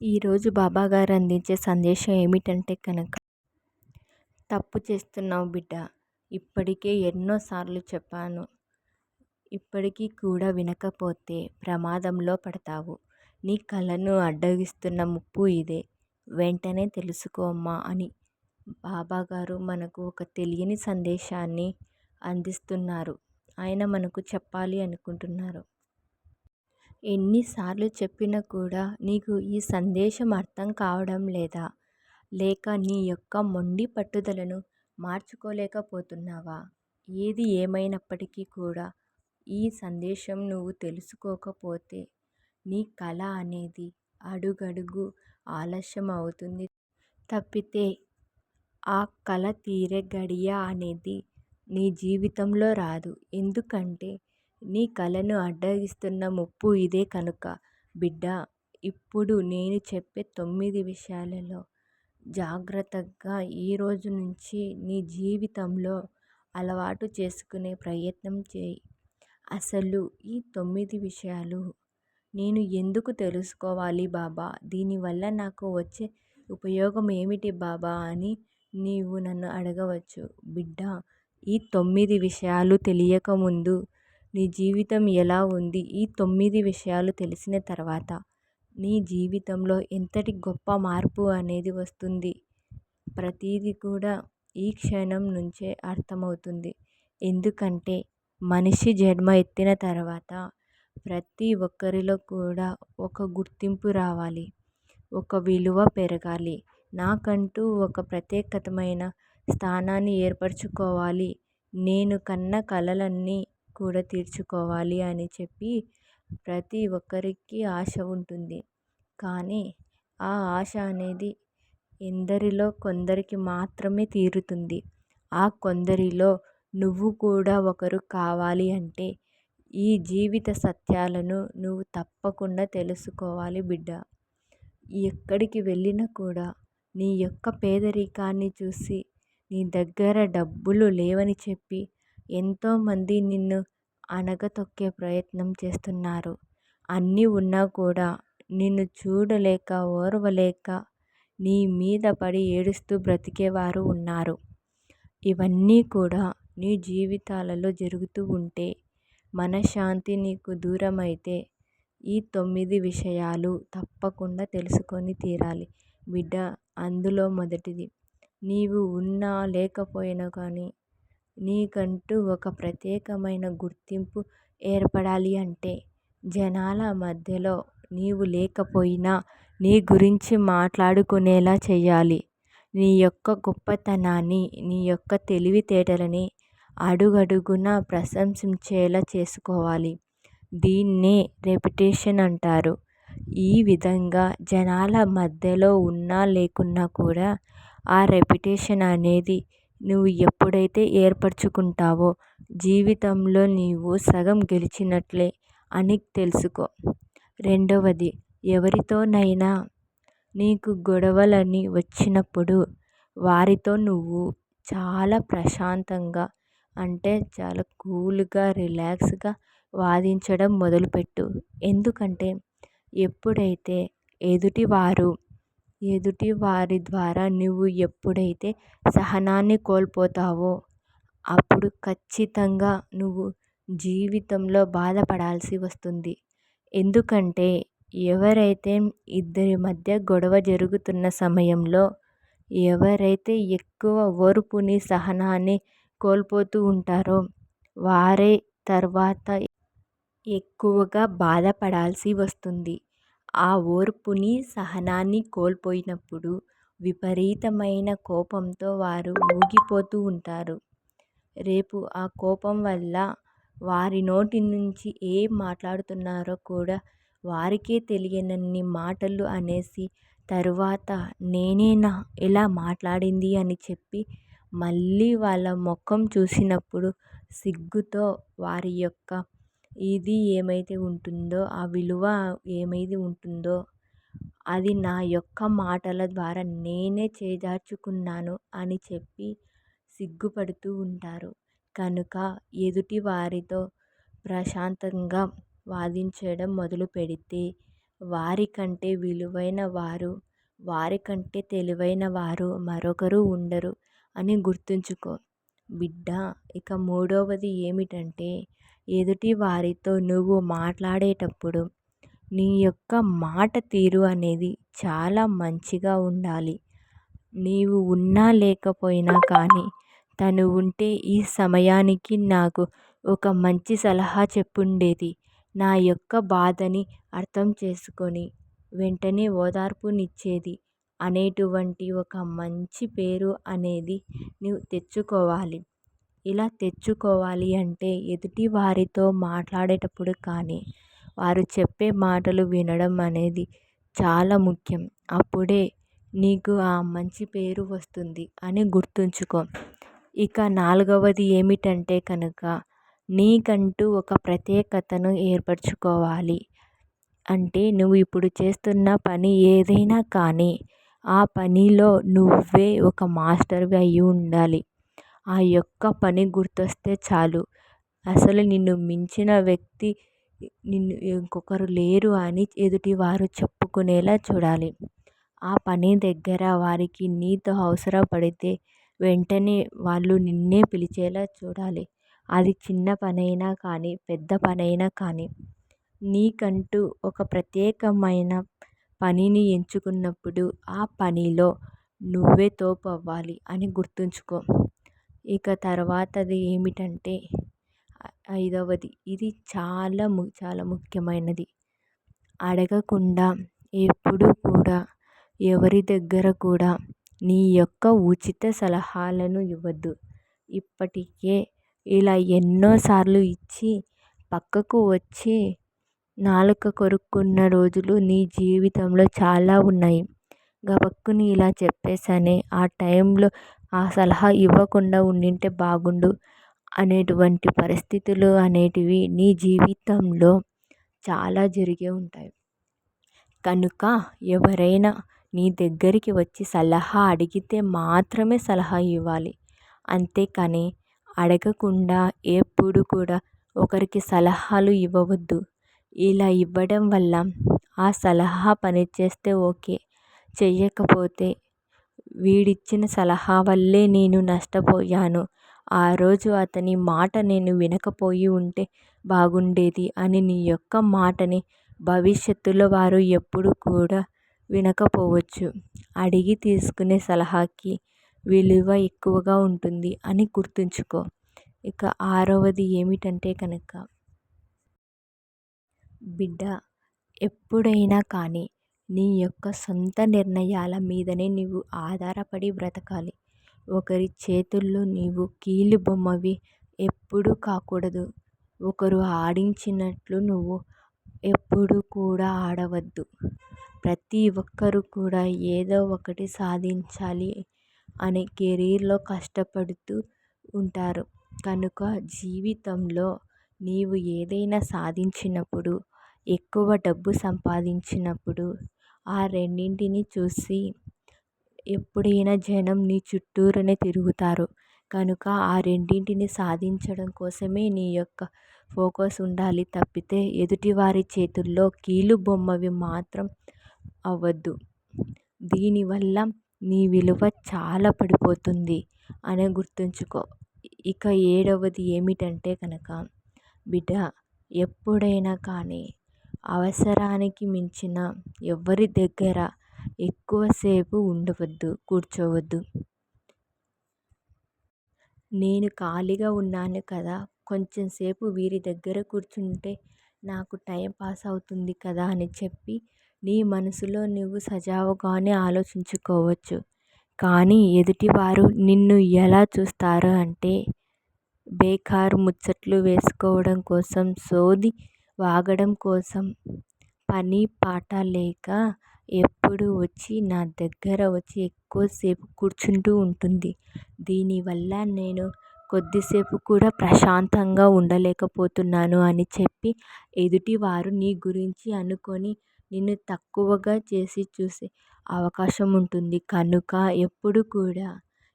ఈరోజు బాబాగారు అందించే సందేశం ఏమిటంటే కనుక, తప్పు చేస్తున్నావు బిడ్డ. ఇప్పటికే ఎన్నోసార్లు చెప్పాను. ఇప్పటికీ కూడా వినకపోతే ప్రమాదంలో పడతావు. నీ కలను అడ్డగిస్తున్న ముప్పు ఇదే. వెంటనే తెలుసుకోమ్మా అని బాబాగారు మనకు ఒక తెలియని సందేశాన్ని అందిస్తున్నారు. ఆయన మనకు చెప్పాలి అనుకుంటున్నారు. ఎన్నిసార్లు చెప్పినా కూడా నీకు ఈ సందేశం అర్థం కావడం లేదా? లేక నీ యొక్క మొండి పట్టుదలను మార్చుకోలేకపోతున్నావా? ఏది ఏమైనప్పటికీ కూడా ఈ సందేశం నువ్వు తెలుసుకోకపోతే నీ కల అనేది అడుగడుగు ఆలస్యం అవుతుంది తప్పితే ఆ కల తీరే గడియ అనేది నీ జీవితంలో రాదు. ఎందుకంటే నీ కలను అడ్డగిస్తున్న ముప్పు ఇదే కనుక. బిడ్డ, ఇప్పుడు నేను చెప్పే 9 విషయాలలో జాగ్రత్తగా ఈరోజు నుంచి నీ జీవితంలో అలవాటు చేసుకునే ప్రయత్నం చేయి. అసలు ఈ 9 విషయాలు నేను ఎందుకు తెలుసుకోవాలి బాబా? దీనివల్ల నాకు వచ్చే ఉపయోగం ఏమిటి బాబా అని నీవు నన్ను అడగవచ్చు. బిడ్డ, ఈ 9 విషయాలు తెలియకముందు నీ జీవితం ఎలా ఉంది? ఈ 9 విషయాలు తెలిసిన తర్వాత నీ జీవితంలో ఎంతటి గొప్ప మార్పు అనేది వస్తుంది. ప్రతిదీ కూడా ఈ క్షణం నుంచే అర్థమవుతుంది. ఎందుకంటే మనిషి జన్మ ఎత్తిన తర్వాత ప్రతి ఒక్కరిలో కూడా ఒక గుర్తింపు రావాలి, ఒక విలువ పెరగాలి, నాకంటూ ఒక ప్రత్యేకమైన స్థానాన్ని ఏర్పరచుకోవాలి, నేను కన్న కలలన్నీ కూడా తీర్చుకోవాలి అని చెప్పి ప్రతి ఒక్కరికి ఆశ ఉంటుంది. కానీ ఆ ఆశ అనేది ఎందరిలో కొందరికి మాత్రమే తీరుతుంది. ఆ కొందరిలో నువ్వు కూడా ఒకరు కావాలి అంటే ఈ జీవిత సత్యాలను నువ్వు తప్పకుండా తెలుసుకోవాలి బిడ్డ. ఎక్కడికి వెళ్ళినా కూడా నీ యొక్క పేదరికాన్ని చూసి నీ దగ్గర డబ్బులు లేవని చెప్పి ఎంతోమంది నిన్ను అణగతొక్కే ప్రయత్నం చేస్తున్నారు. అన్నీ ఉన్నా కూడా నిన్ను చూడలేక ఓర్వలేక నీ మీద పడి ఏడుస్తూ బ్రతికేవారు ఉన్నారు. ఇవన్నీ కూడా నీ జీవితాలలో జరుగుతూ ఉంటే మనశ్శాంతి నీకు దూరమైతే ఈ 9 విషయాలు తప్పకుండా తెలుసుకొని తీరాలి బిడ్డ. అందులో మొదటిది, నీవు ఉన్నా లేకపోయినా కానీ నీకంటూ ఒక ప్రత్యేకమైన గుర్తింపు ఏర్పడాలి అంటే జనాల మధ్యలో నీవు లేకపోయినా నీ గురించి మాట్లాడుకునేలా చేయాలి. నీ యొక్క గొప్పతనాన్ని, నీ యొక్క తెలివితేటలని అడుగడుగునా ప్రశంసించేలా చేసుకోవాలి. దీన్నే రెప్యుటేషన్ అంటారు. ఈ విధంగా జనాల మధ్యలో ఉన్నా లేకున్నా కూడా ఆ రెప్యుటేషన్ అనేది నువ్వు ఎప్పుడైతే ఏర్పరచుకుంటావో జీవితంలో నీవు సగం గెలిచినట్లే అని తెలుసుకో. రెండవది, ఎవరితోనైనా నీకు గొడవలని వచ్చినప్పుడు వారితో నువ్వు చాలా ప్రశాంతంగా, అంటే చాలా కూల్గా, రిలాక్స్గా వాదించడం మొదలుపెట్టు. ఎందుకంటే ఎప్పుడైతే ఎదుటి వారి ద్వారా నువ్వు ఎప్పుడైతే సహనాన్ని కోల్పోతావో అప్పుడు ఖచ్చితంగా నువ్వు జీవితంలో బాధపడాల్సి వస్తుంది. ఎందుకంటే ఎవరైతే ఇద్దరి మధ్య గొడవ జరుగుతున్న సమయంలో ఎవరైతే ఎక్కువ ఓర్పుని, సహనాన్ని కోల్పోతూ ఉంటారో వారే తర్వాత ఎక్కువగా బాధపడాల్సి వస్తుంది. ఆ ఓర్పుని, సహనాన్ని కోల్పోయినప్పుడు విపరీతమైన కోపంతో వారు ఊగిపోతూ ఉంటారు. రేపు ఆ కోపం వల్ల వారి నోటి నుంచి ఏం మాట్లాడుతున్నారో కూడా వారికే తెలియనన్ని మాటలు అనేసి తరువాత నేనేనా ఇలా మాట్లాడింది అని చెప్పి మళ్ళీ వాళ్ళ ముఖం చూసినప్పుడు సిగ్గుతో వారి యొక్క ఇది ఏమైతే ఉంటుందో, ఆ విలువ ఏమైతే ఉంటుందో అది నా యొక్క మాటల ద్వారా నేనే చేజార్చుకున్నాను అని చెప్పి సిగ్గుపడుతూ ఉంటారు. కనుక ఎదుటి వారితో ప్రశాంతంగా వాదించడం మొదలు పెడితే వారికంటే విలువైన వారు, వారికంటే తెలివైన వారు మరొకరు ఉండరు అని గుర్తుంచుకో బిడ్డ. ఇక మూడవది ఏమిటంటే, ఎదుటి వారితో నువ్వు మాట్లాడేటప్పుడు నీ యొక్క మాట తీరు అనేది చాలా మంచిగా ఉండాలి. నీవు ఉన్నా లేకపోయినా కానీ తను ఉంటే ఈ సమయానికి నాకు ఒక మంచి సలహా చెప్పుండేది, నా యొక్క బాధని అర్థం చేసుకొని వెంటనే ఓదార్పునిచ్చేది అనేటువంటి ఒక మంచి పేరు అనేది నువ్వు తెచ్చుకోవాలి. ఇలా తెచ్చుకోవాలి అంటే ఎదుటి వారితో మాట్లాడేటప్పుడు కానీ వారు చెప్పే మాటలు వినడం అనేది చాలా ముఖ్యం. అప్పుడే నీకు ఆ మంచి పేరు వస్తుంది అని గుర్తుంచుకో. ఇక నాలుగవది ఏమిటంటే కనుక, నీకంటూ ఒక ప్రత్యేకతను ఏర్పరచుకోవాలి. అంటే నువ్వు ఇప్పుడు చేస్తున్న పని ఏదైనా కానీ ఆ పనిలో నువ్వే ఒక మాస్టర్వి అయి ఉండాలి. ఆ యొక్క పని గుర్తొస్తే చాలు, అసలు నిన్ను మించిన వ్యక్తి నిన్ను ఇంకొకరు లేరు అని ఎదుటివారు చెప్పుకునేలా చూడాలి. ఆ పని దగ్గర వారికి నీతో అవసరపడితే వెంటనే వాళ్ళు నిన్నే పిలిచేలా చూడాలి. అది చిన్న పనైనా కానీ పెద్ద పనైనా కానీ నీకంటూ ఒక ప్రత్యేకమైన పనిని ఎంచుకున్నప్పుడు ఆ పనిలో నువ్వే తోపు అవ్వాలి అని గుర్తుంచుకో. ఇక తర్వాతది ఏమిటంటే ఐదవది, ఇది చాలా ముఖ్యమైనది. అడగకుండా ఎప్పుడూ కూడా ఎవరి దగ్గర కూడా నీ యొక్క ఉచిత సలహాలను ఇవ్వద్దు. ఇప్పటికే ఇలా ఎన్నోసార్లు ఇచ్చి పక్కకు వచ్చి నాలుక కొరుక్కున్న రోజులు నీ జీవితంలో చాలా ఉన్నాయి. గబక్కుని ఇలా చెప్పేసానే, ఆ టైంలో ఆ సలహా ఇవ్వకుండా ఉండింటే బాగుండు అనేటువంటి పరిస్థితులు అనేటివి నీ జీవితంలో చాలా జరిగే ఉంటాయి. కనుక ఎవరైనా నీ దగ్గరికి వచ్చి సలహా అడిగితే మాత్రమే సలహా ఇవ్వాలి. అంతేకాని అడగకుండా ఎప్పుడు కూడా ఒకరికి సలహాలు ఇవ్వవద్దు. ఇలా ఇవ్వడం వల్ల ఆ సలహా పనిచేస్తే ఓకే, చెయ్యకపోతే వీడిచ్చిన సలహా వల్లే నేను నష్టపోయాను, ఆ రోజు అతని మాట నేను వినకపోయి ఉంటే బాగుండేది అని నీ యొక్క మాటని భవిష్యత్తులో వారు ఎప్పుడు కూడా వినకపోవచ్చు. అడిగి తీసుకునే సలహాకి విలువ ఎక్కువగా ఉంటుంది అని గుర్తుంచుకో. ఇక ఆరవది ఏమిటంటే కనుక, బిడ్డ, ఎప్పుడైనా కానీ నీ యొక్క సొంత నిర్ణయాల మీదనే నీవు ఆధారపడి బ్రతకాలి. ఒకరి చేతుల్లో నీవు కీలుబొమ్మవి ఎప్పుడూ కాకూడదు. ఒకరు ఆడించినట్లు నువ్వు ఎప్పుడు కూడా ఆడవద్దు. ప్రతి ఒక్కరు కూడా ఏదో ఒకటి సాధించాలి అనే కెరీర్లో కష్టపడుతూ ఉంటారు. కనుక జీవితంలో నీవు ఏదైనా సాధించినప్పుడు, ఎక్కువ డబ్బు సంపాదించినప్పుడు ఆ రెండింటిని చూసి ఎప్పుడైనా జనం నీ చుట్టూరునే తిరుగుతారు. కనుక ఆ రెండింటిని సాధించడం కోసమే నీ యొక్క ఫోకస్ ఉండాలి తప్పితే ఎదుటివారి చేతుల్లో కీలుబొమ్మవి మాత్రం అవ్వద్దు. దీనివల్ల నీ విలువ చాలా పడిపోతుంది అని గుర్తుంచుకో. ఇక ఏడవది ఏమిటంటే కనుక, బిడ్డ, ఎప్పుడైనా కానీ అవసరానికి మించిన ఎవరి దగ్గర ఎక్కువసేపు ఉండవద్దు, కూర్చోవద్దు. నేను ఖాళీగా ఉన్నాను కదా, కొంచెం సేపు వీరి దగ్గర కూర్చుంటే నాకు టైం పాస్ అవుతుంది కదా అని చెప్పి నీ మనసులో నువ్వు సజావుగానే ఆలోచించుకోవచ్చు. కానీ ఎదుటివారు నిన్ను ఎలా చూస్తారు అంటే, బేకారు ముచ్చట్లు వేసుకోవడం కోసం, సోది వాగడం కోసం, పని పాట లేక ఎప్పుడు వచ్చి నా దగ్గర వచ్చి ఎక్కువసేపు కూర్చుంటూ ఉంటుంది. దీనివల్ల నేను కొద్దిసేపు కూడా ప్రశాంతంగా ఉండలేకపోతున్నాను అని చెప్పి ఎదుటివారు నీ గురించి అనుకొని నిన్ను తక్కువగా చేసి చూసే అవకాశం ఉంటుంది. కనుక ఎప్పుడు కూడా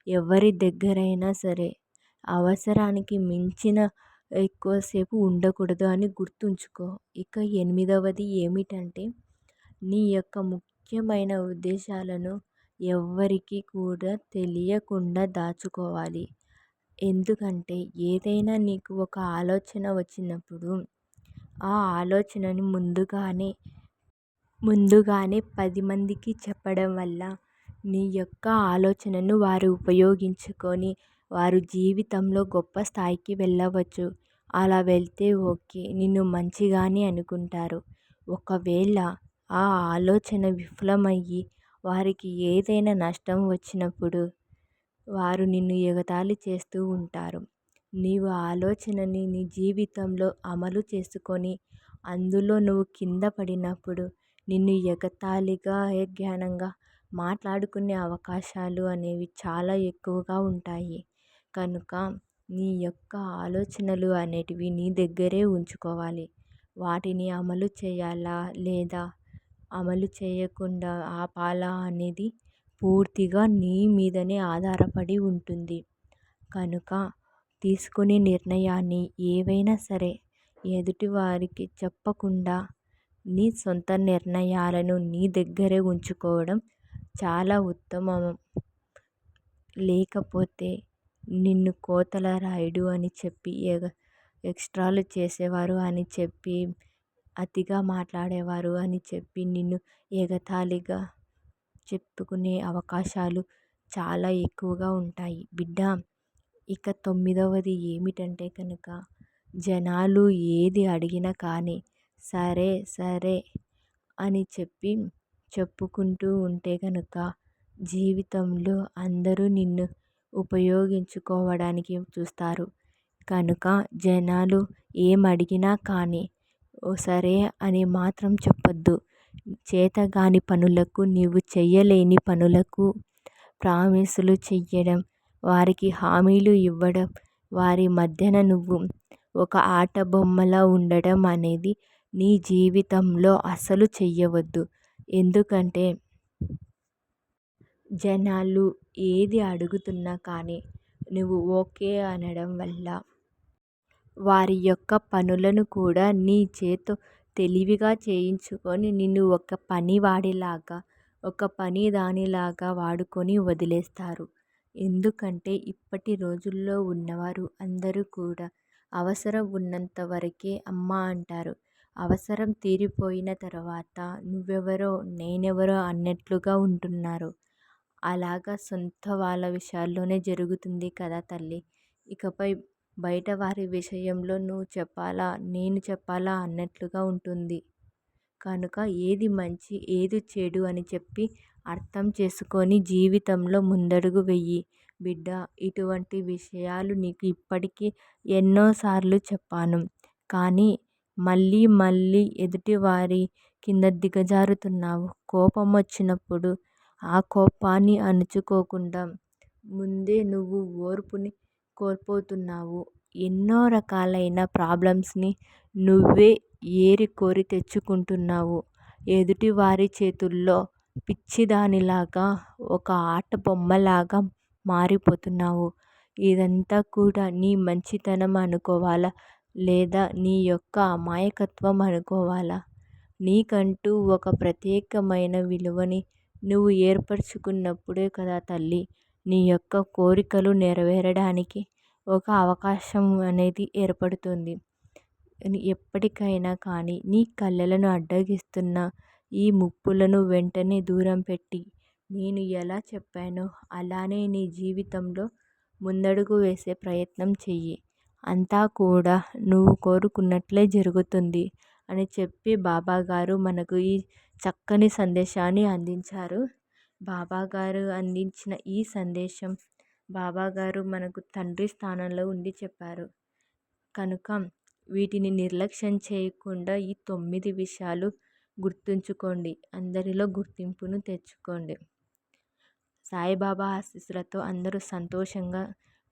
ఎవరి దగ్గరైనా సరే అవసరానికి మించిన ఎక్కువసేపు ఉండకూడదు అని గుర్తుంచుకో. ఇక ఎనిమిదవది ఏమిటంటే, నీ యొక్క ముఖ్యమైన ఉద్దేశాలను ఎవ్వరికీ కూడా తెలియకుండా దాచుకోవాలి. ఎందుకంటే ఏదైనా నీకు ఒక ఆలోచన వచ్చినప్పుడు ఆ ఆలోచనని ముందుగానే 10 మందికి చెప్పడం వల్ల నీ యొక్క ఆలోచనను వారు ఉపయోగించుకొని వారు జీవితంలో గొప్ప స్థాయికి వెళ్ళవచ్చు. అలా వెళ్తే ఓకే, నిన్ను మంచిగానే అనుకుంటారు. ఒకవేళ ఆ ఆలోచన విఫలమయ్యి వారికి ఏదైనా నష్టం వచ్చినప్పుడు వారు నిన్ను ఎగతాళి చేస్తూ ఉంటారు. నీవు ఆలోచనని నీ జీవితంలో అమలు చేసుకొని అందులో నువ్వు కింద పడినప్పుడు నిన్ను ఎగతాళిగా జ్ఞానంగా మాట్లాడుకునే అవకాశాలు అనేవి చాలా ఎక్కువగా ఉంటాయి. కనుక నీ యొక్క ఆలోచనలు అనేటివి నీ దగ్గరే ఉంచుకోవాలి. వాటిని అమలు చేయాలా లేదా అమలు చేయకుండా ఆపాలా అనేది పూర్తిగా నీ మీదనే ఆధారపడి ఉంటుంది. కనుక తీసుకునే నిర్ణయాన్ని ఏవైనా సరే ఎదుటివారికి చెప్పకుండా నీ సొంత నిర్ణయాలను నీ దగ్గరే ఉంచుకోవడం చాలా ఉత్తమం. లేకపోతే నిన్ను కోతల రాయుడు అని చెప్పి ఎక్స్ట్రాలు చేసేవారు అని చెప్పి అతిగా మాట్లాడేవారు అని చెప్పి నిన్ను ఎగతాళిగా చెప్పుకునే అవకాశాలు చాలా ఎక్కువగా ఉంటాయి బిడ్డ. ఇక 9వది ఏమిటంటే కనుక జనాలు ఏది అడిగినా కానీ సరే సరే అని చెప్పుకుంటూ ఉంటే కనుక జీవితంలో అందరూ నిన్ను ఉపయోగించుకోవడానికి చూస్తారు. కనుక జనాలు ఏమడిగినా కానీ ఓ సరే అని మాత్రం చెప్పొద్దు. చేతగాని పనులకు, నీవు చెయ్యలేని పనులకు ప్రామిసులు చెయ్యడం, వారికి హామీలు ఇవ్వడం, వారి మధ్యన నువ్వు ఒక ఆట బొమ్మలా ఉండడం అనేది నీ జీవితంలో అస్సలు చెయ్యవద్దు. ఎందుకంటే జనాలు ఏది అడుగుతున్నా కానీ నువ్వు ఓకే అనడం వల్ల వారి యొక్క పనులను కూడా నీ చేత్తో తెలివిగా చేయించుకొని నిన్ను ఒక పనివాడిలాగా, ఒక పని దానిలాగా వాడుకొని వదిలేస్తారు. ఎందుకంటే ఇప్పటి రోజుల్లో ఉన్నవారు అందరూ కూడా అవసరం ఉన్నంత వరకే అమ్మ అంటారు. అవసరం తీరిపోయిన తర్వాత నువ్వెవరో నేనెవరో అన్నట్లుగా ఉంటున్నారు. అలాగా సొంత వాళ్ళ విషయాల్లోనే జరుగుతుంది కదా తల్లి. ఇకపై బయట వారి విషయంలో నువ్వు చెప్పాలా నేను చెప్పాలా అన్నట్లుగా ఉంటుంది. కనుక ఏది మంచి ఏది చెడు అని చెప్పి అర్థం చేసుకొని జీవితంలో ముందడుగు వెయ్యి బిడ్డ. ఇటువంటి విషయాలు నీకు ఇప్పటికీ ఎన్నోసార్లు చెప్పాను. కానీ మళ్ళీ మళ్ళీ ఎదుటివారి కింద దిగజారుతున్నావు. కోపం వచ్చినప్పుడు ఆ కోపాన్ని అణుచుకోకుండా ముందే నువ్వు ఓర్పుని కోల్పోతున్నావు. ఎన్నో రకాలైన ప్రాబ్లమ్స్ని నువ్వే ఏరి కోరి తెచ్చుకుంటున్నావు. ఎదుటివారి చేతుల్లో పిచ్చిదానిలాగా ఒక ఆట బొమ్మలాగా మారిపోతున్నావు. ఇదంతా కూడా నీ మంచితనం అనుకోవాలా లేదా నీ యొక్క అమాయకత్వం అనుకోవాలా? నీకంటూ ఒక ప్రత్యేకమైన విలువని నువ్వు ఏర్పరచుకున్నప్పుడే కదా తల్లి నీ యొక్క కోరికలు నెరవేరడానికి ఒక అవకాశం అనేది ఏర్పడుతుంది. ఎప్పటికైనా కానీ నీ కలలను అడ్డగిస్తున్న ఈ ముప్పులను వెంటనే దూరం పెట్టి నేను ఎలా చెప్పానో అలానే నీ జీవితంలో ముందడుగు వేసే ప్రయత్నం చెయ్యి. అంతా కూడా నువ్వు కోరుకున్నట్లే జరుగుతుంది అని చెప్పి బాబాగారు మనకు ఈ చక్కని సందేశాన్ని అందించారు. బాబాగారు అందించిన ఈ సందేశం బాబాగారు మనకు తండ్రి స్థానంలో ఉండి చెప్పారు. కనుక వీటిని నిర్లక్ష్యం చేయకుండా ఈ 9 విషయాలు గుర్తుంచుకోండి. అందరిలో గుర్తింపును తెచ్చుకోండి. సాయిబాబా ఆశీస్సులతో అందరూ సంతోషంగా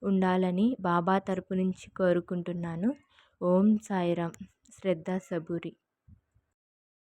ఉండాలని బాబా తరపు నుంచి కోరుకుంటున్నాను. ఓం సాయిరామ్. శ్రద్ధ సబూరి.